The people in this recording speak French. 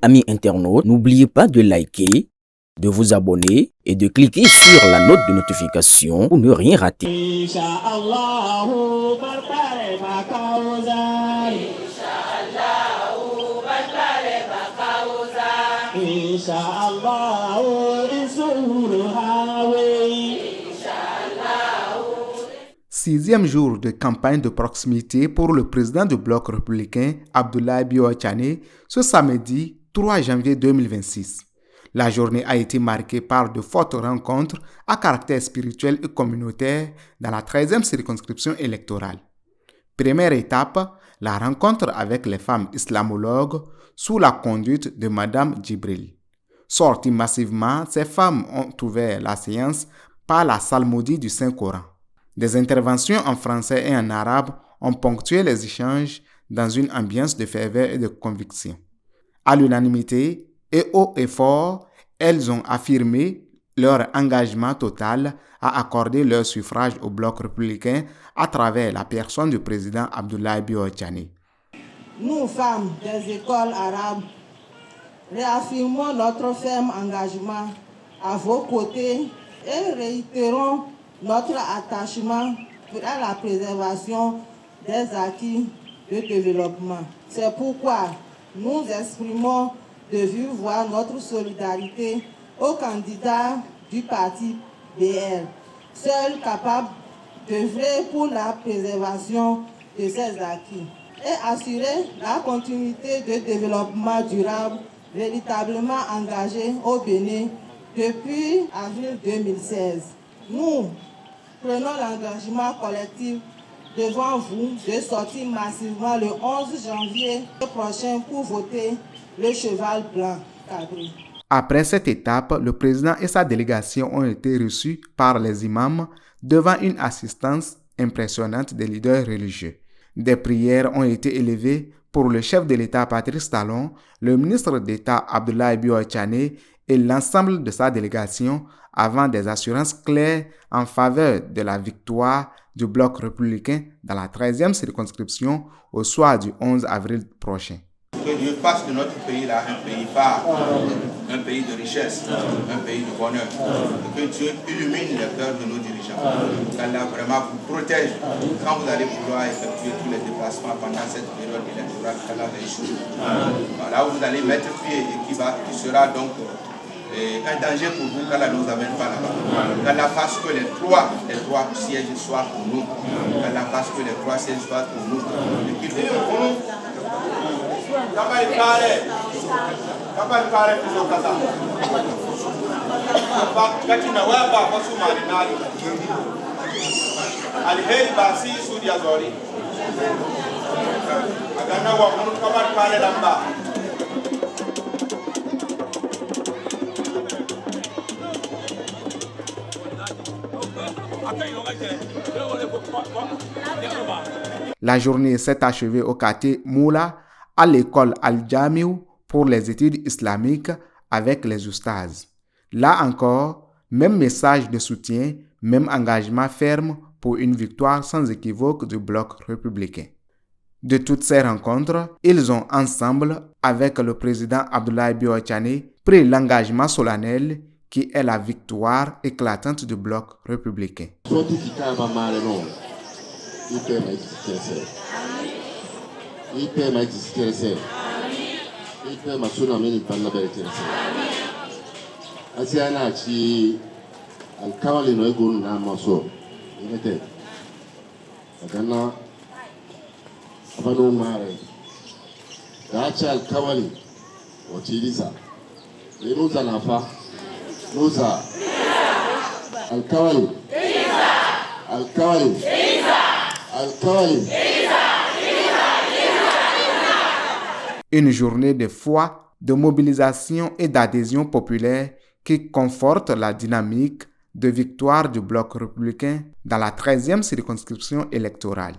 Amis internautes, n'oubliez pas de liker, de vous abonner et de cliquer sur la note de notification pour ne rien rater. Sixième jour de campagne de proximité pour le président du bloc républicain Abdoulaye Biotchane ce samedi 3 janvier 2026. La journée a été marquée par de fortes rencontres à caractère spirituel et communautaire dans la 13e circonscription électorale. Première étape, la rencontre avec les femmes islamologues sous la conduite de Madame Djibril. Sorties massivement, ces femmes ont ouvert la séance par la psalmodie du Saint-Coran. Des interventions en français et en arabe ont ponctué les échanges dans une ambiance de ferveur et de conviction. À l'unanimité et haut et fort, elles ont affirmé leur engagement total à accorder leur suffrage au bloc républicain à travers la personne du président Abdoulaye Biotchane. Nous, femmes des écoles arabes, réaffirmons notre ferme engagement à vos côtés et réitérons notre attachement à la préservation des acquis de développement. C'est pourquoi nous exprimons de vive voix notre solidarité aux candidats du parti BR, seuls capables d'œuvrer pour la préservation de ces acquis et assurer la continuité de développement durable véritablement engagé au Bénin depuis avril 2016. Nous prenons l'engagement collectif devant vous de sortir massivement le 11 janvier prochain pour voter le cheval blanc cadré. Après cette étape, le président et sa délégation ont été reçus par les imams devant une assistance impressionnante des leaders religieux. Des prières ont été élevées pour le chef de l'État Patrice Talon, le ministre d'État Abdoulaye Biotchane et l'ensemble de sa délégation avant des assurances claires en faveur de la victoire du bloc républicain dans la 13e circonscription au soir du 11 avril prochain. Que Dieu fasse de notre pays là un pays phare, un pays de richesse, un pays de bonheur. Que Dieu illumine les cœurs de nos dirigeants. Qu'Allah vraiment vous protège quand vous allez vouloir effectuer tous les déplacements pendant cette période électorale. Qu'Allah les choisit. Là où vous allez mettre pied et qui sera donc un danger pour vous, qu'Allah ne nous amène pas là-bas. Qu'Allah fasse que les trois sièges soient pour nous. Qu'Allah fasse que les trois sièges soient pour nous. Et qu'il vous La journée s'est achevée au quartier Moula, à l'école Al-Jamiou pour les études islamiques avec les oustaz. Là encore, même message de soutien, même engagement ferme pour une victoire sans équivoque du bloc républicain. De toutes ces rencontres, ils ont ensemble, avec le président Abdoulaye Biotchane, pris l'engagement solennel qui est la victoire éclatante du bloc républicain. Une journée de foi, de mobilisation et d'adhésion populaire qui conforte la dynamique de victoire du bloc républicain dans la 13e circonscription électorale.